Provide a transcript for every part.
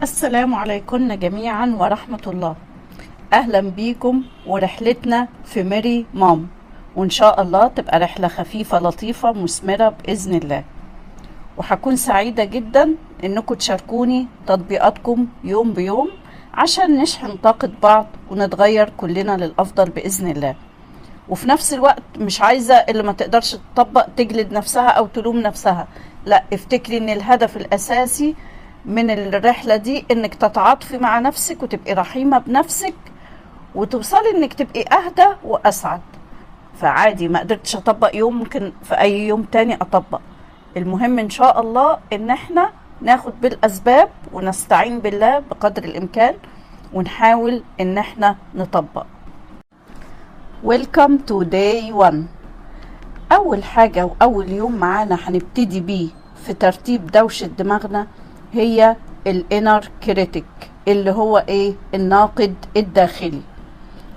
السلام عليكم جميعا ورحمة الله. أهلا بيكم ورحلتنا في ميري مام، وإن شاء الله تبقى رحلة خفيفة لطيفة مثمرة بإذن الله. وهكون سعيدة جدا إنكم تشاركوني تطبيقاتكم يوم بيوم عشان نشحن طاقة بعض ونتغير كلنا للأفضل بإذن الله. وفي نفس الوقت مش عايزة اللي ما تقدرش تطبق تجلد نفسها أو تلوم نفسها، لا، افتكري إن الهدف الأساسي من الرحلة دي انك تتعاطفي مع نفسك وتبقي رحيمة بنفسك وتوصلي انك تبقي اهدى واسعد. فعادي ما قدرتش اطبق يوم، ممكن في اي يوم تاني اطبق. المهم ان شاء الله ان احنا ناخد بالاسباب ونستعين بالله بقدر الامكان ونحاول ان احنا نطبق. Welcome to day 1. اول حاجة واول يوم معانا هنبتدي بيه في ترتيب دوشة دماغنا هي الانر كريتيك، اللي هو ايه؟ الناقد الداخلي.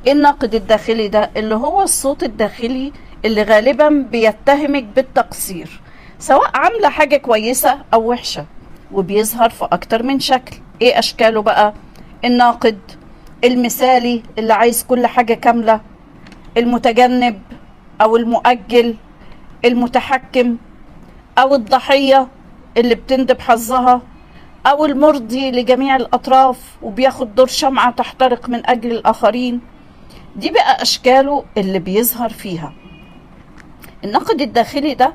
الناقد الداخلي ده اللي هو الصوت الداخلي اللي غالبا بيتهمك بالتقصير، سواء عاملة حاجة كويسة او وحشة، وبيظهر في اكتر من شكل. ايه اشكاله بقى؟ الناقد المثالي اللي عايز كل حاجة كاملة، المتجنب او المؤجل، المتحكم، او الضحية اللي بتندب حظها، او المرضي لجميع الاطراف وبياخد دور شمعة تحترق من اجل الاخرين. دي بقى اشكاله اللي بيظهر فيها. الناقد الداخلي ده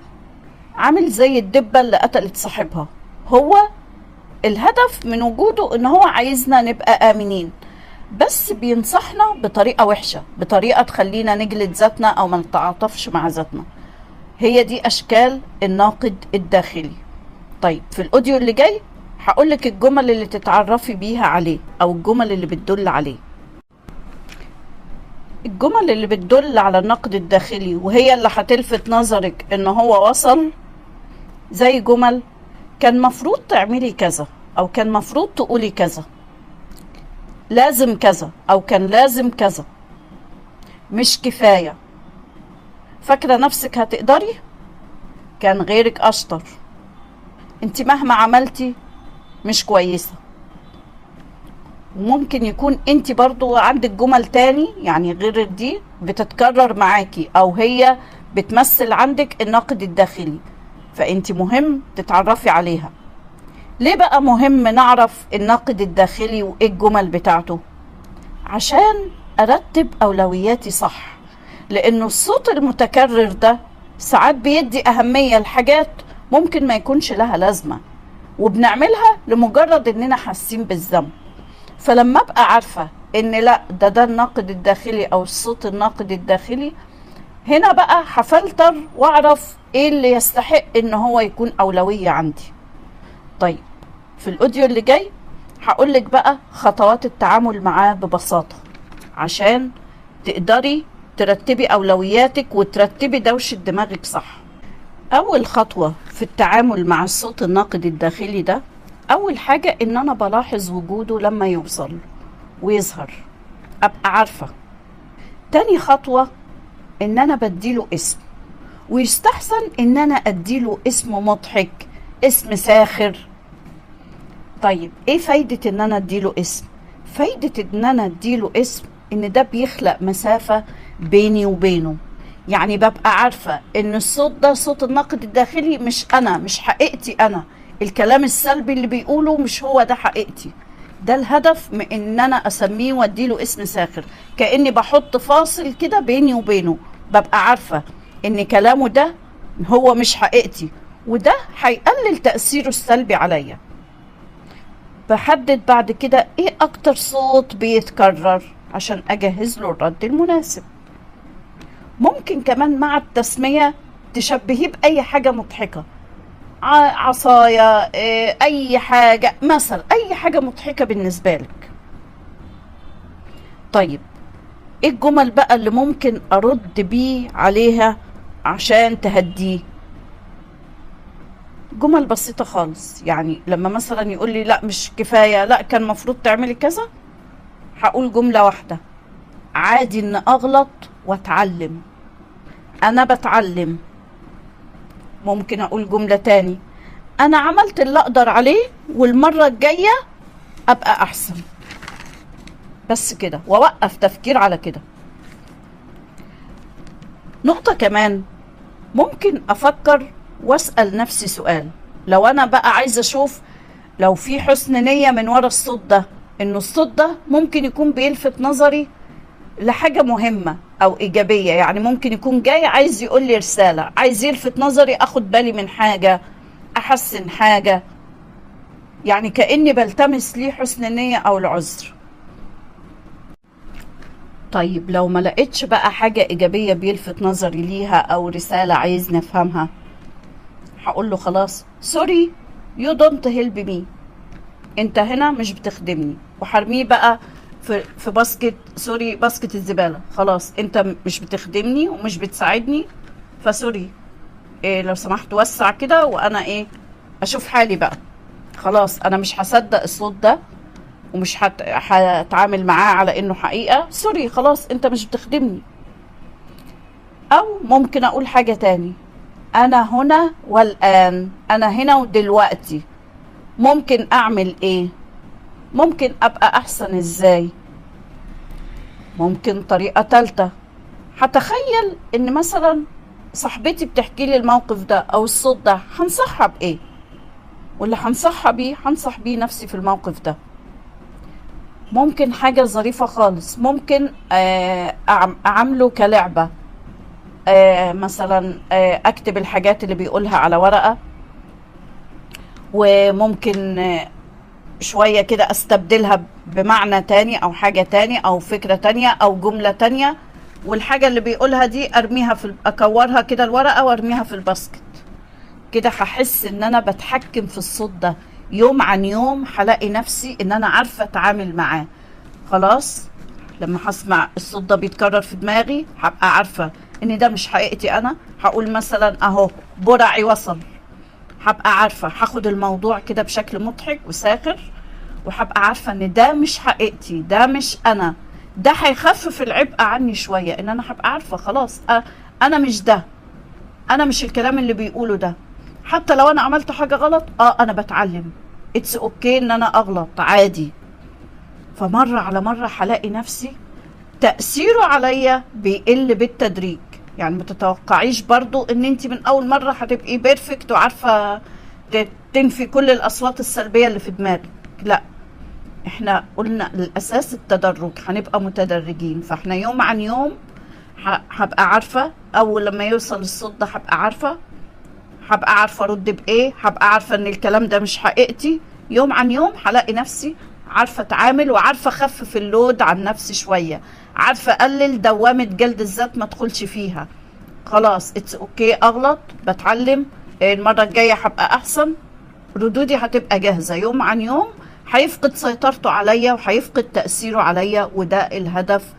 عامل زي الدبة اللي قتلت صاحبها. هو الهدف من وجوده ان هو عايزنا نبقى امنين، بس بينصحنا بطريقة وحشة، بطريقة تخلينا نجلد ذاتنا او ما نتعاطفش مع ذاتنا. هي دي اشكال الناقد الداخلي. طيب في الاوديو اللي جاي هقولك الجمل اللي تتعرفي بيها عليه او الجمل اللي بتدل عليه. الجمل اللي بتدل على النقد الداخلي وهي اللي هتلفت نظرك ان هو وصل، زي جمل كان مفروض تعملي كذا، او كان مفروض تقولي كذا، لازم كذا، او كان لازم كذا، مش كفاية، فاكرة نفسك هتقدري، كان غيرك اشطر، انت مهما عملتي مش كويسة. وممكن يكون انت برضو عندك جمل تاني يعني غير دي بتتكرر معاكي، او هي بتمثل عندك الناقد الداخلي، فانت مهم تتعرفي عليها. ليه بقى مهم نعرف الناقد الداخلي وايه الجمل بتاعته؟ عشان ارتب اولوياتي صح، لانه الصوت المتكرر ده ساعات بيدي اهمية لحاجات ممكن ما يكونش لها لازمة، وبنعملها لمجرد اننا حاسين بالذنب. فلما ابقى عارفة ان لا، ده الناقد الداخلي او الصوت الناقد الداخلي، هنا بقى هفلتر واعرف ايه اللي يستحق ان هو يكون اولوية عندي. طيب في الاوديو اللي جاي هقولك بقى خطوات التعامل معاه ببساطة عشان تقدري ترتبي اولوياتك وترتبي دوشة دماغك صح. اول خطوة في التعامل مع الصوت الناقد الداخلي ده، اول حاجة ان انا بلاحظ وجوده لما يوصل ويظهر، ابقى عارفة. تاني خطوة ان انا بديله اسم، ويستحسن ان انا اديله اسم مضحك، اسم ساخر. طيب ايه فايدة ان انا اديله اسم؟ فايدة ان انا اديله اسم ان ده بيخلق مسافة بيني وبينه، يعني ببقى عارفة ان الصوت ده صوت الناقد الداخلي، مش انا، مش حقيقتي انا، الكلام السلبي اللي بيقوله مش هو ده حقيقتي. ده الهدف من ان انا اسميه واديله اسم ساخر، كأني بحط فاصل كده بيني وبينه، ببقى عارفة ان كلامه ده هو مش حقيقتي، وده هيقلل تأثيره السلبي عليا. بحدد بعد كده ايه اكتر صوت بيتكرر عشان اجهز له الرد المناسب. ممكن كمان مع التسمية تشبهيه بأي حاجة مضحكة، عصاية، أي حاجة، مثلا أي حاجة مضحكة بالنسبة لك. طيب إيه الجمل بقى اللي ممكن أرد بيه عليها عشان تهديه؟ جمل بسيطة خالص، يعني لما مثلا يقول لي لا مش كفاية، لا كان مفروض تعملي كذا، هقول جملة واحدة: عادي إن أغلط وأتعلم، أنا بتعلم. ممكن أقول جملة تاني: أنا عملت اللي أقدر عليه والمرة الجاية ابقى احسن، بس كده، واوقف تفكير على كده. نقطة كمان، ممكن افكر واسأل نفسي سؤال. لو انا بقى عايزة اشوف لو في حسن نية من ورا الصوت ده، انه الصوت ده ممكن يكون بيلفت نظري لحاجة مهمة او ايجابية، يعني ممكن يكون جاي عايز يقول لي رسالة، عايز يلفت نظري اخد بالي من حاجة، احسن حاجة، يعني كأني بلتمس ليه حسن النية او العذر. طيب لو ما لقيتش بقى حاجة ايجابية بيلفت نظري ليها او رسالة عايز نفهمها، هقول له خلاص سوري يو دونت هيلب مي، انت هنا مش بتخدمني، وحرميه بقى في باسكت، سوري، باسكت الزبالة. خلاص انت مش بتخدمني ومش بتساعدني، فسوري، إيه لو سمحت وسع كده وانا ايه اشوف حالي بقى. خلاص انا مش هصدق الصوت ده ومش هتعامل معاه على انه حقيقة، سوري خلاص انت مش بتخدمني. او ممكن اقول حاجة تاني، انا هنا والان، انا هنا ودلوقتي، ممكن اعمل ايه، ممكن ابقى احسن ازاي. ممكن طريقة تالتة، هتخيل ان مثلا صاحبتي بتحكي لي الموقف ده او الصوت ده، هنصحها بايه، واللي هنصحها بيه هنصح بيه نفسي في الموقف ده. ممكن حاجة ظريفة خالص، ممكن اعمله كلعبة، مثلا اكتب الحاجات اللي بيقولها على ورقة، وممكن شوية كده استبدلها بمعنى تاني او حاجة تاني او فكرة تانية او جملة تانية، والحاجة اللي بيقولها دي ارميها اكورها كده الورقة وارميها في الباسكت. كده هحس ان انا بتحكم في الصوت ده، يوم عن يوم هلاقي نفسي ان انا عارفة اتعامل معاه. خلاص لما هسمع الصوت ده بيتكرر في دماغي هبقى عارفة ان ده مش حقيقتي انا. هقول مثلا اهو برعي وصل، هبقى عارفة، هاخد الموضوع كده بشكل مضحك وساخر، وهبقى عارفة ان ده مش حقيقتي، ده مش انا. ده هيخفف العبء عني شوية، ان انا هبقى عارفة خلاص انا مش ده، انا مش الكلام اللي بيقوله ده. حتى لو انا عملت حاجة غلط انا بتعلم، اتس اوكي ان انا اغلط عادي. فمرة على مرة هلاقي نفسي تأثيره عليا بيقل بالتدريج. يعني ما تتوقعيش برضو ان انت من اول مرة هتبقي بيرفكت وعارفة تنفي كل الاصوات السلبية اللي في دماغك، لا. احنا قلنا الاساس التدرج، هنبقى متدرجين. فاحنا يوم عن يوم هبقى عارفة، اول لما يوصل الصوت ده هبقى عارفة ارد بايه، هبقى عارفة ان الكلام ده مش حقيقتي. يوم عن يوم هلاقي نفسي عارفة اتعامل، وعارفة اخفف اللود عن نفسي شوية، عارفة اقلل دوامة جلد الذات ما ادخلش فيها. خلاص اتس اوكي اغلط، بتعلم، المرة الجاية هبقى احسن، ردودي هتبقى جاهزة. يوم عن يوم هيفقد سيطرته عليا وهيفقد تأثيره عليا. وده الهدف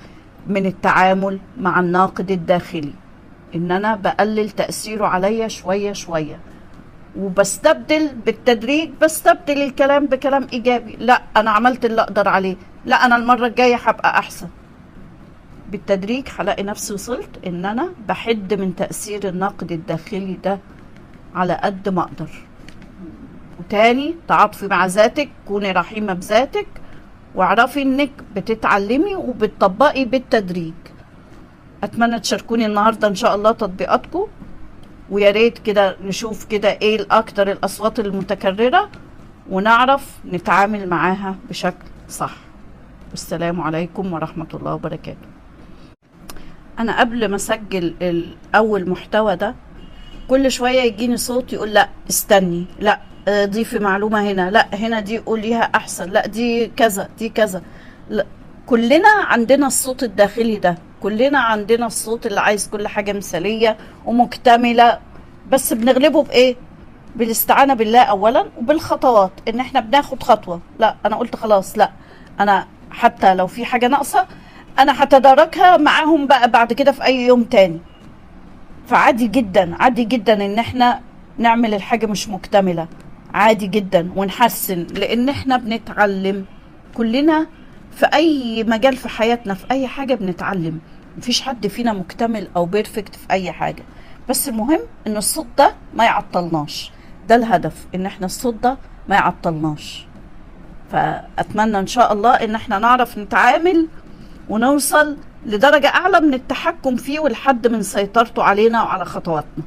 من التعامل مع الناقد الداخلي، ان انا بقلل تأثيره عليا شوية شوية، وبستبدل بالتدريج، بستبدل الكلام بكلام ايجابي. لا انا عملت اللي اقدر عليه، لا انا المرة الجاية هبقى احسن. بالتدريج هلاقي نفسي وصلت ان انا بحد من تأثير النقد الداخلي ده على قد ما اقدر. وتاني، تعاطفي مع ذاتك، كوني رحيمة بذاتك، واعرفي انك بتتعلمي وبتطبقي بالتدريج. اتمنى تشاركوني النهاردة ان شاء الله تطبيقاتكم، ويا ريت كده نشوف كده ايه الاكتر الاصوات المتكررة ونعرف نتعامل معاها بشكل صح. والسلام عليكم ورحمة الله وبركاته. انا قبل ما اسجل اول محتوى ده كل شوية يجيني صوت يقول لا استني، لا ضيفي معلومة هنا، لا هنا دي قوليها احسن، لا دي كذا دي كذا. لا، كلنا عندنا الصوت الداخلي ده، كلنا عندنا الصوت اللي عايز كل حاجة مثالية ومكتملة، بس بنغلبه بايه؟ بالاستعانة بالله اولا، وبالخطوات، ان احنا بناخد خطوة. لا انا قلت خلاص، لا انا حتى لو في حاجة ناقصة انا هتداركها معاهم بقى بعد كده في اي يوم تاني. فعادي جدا، عادي جدا ان احنا نعمل الحاجة مش مكتملة، عادي جدا، ونحسن، لان احنا بنتعلم كلنا في اي مجال في حياتنا، في اي حاجة بنتعلم. مفيش حد فينا مكتمل او بيرفكت في اي حاجة، بس المهم ان الصوت ده ما يعطلناش. ده الهدف، ان احنا الصوت ده ما يعطلناش. فأتمنى إن شاء الله إن احنا نعرف نتعامل ونوصل لدرجة أعلى من التحكم فيه والحد من سيطرته علينا وعلى خطواتنا.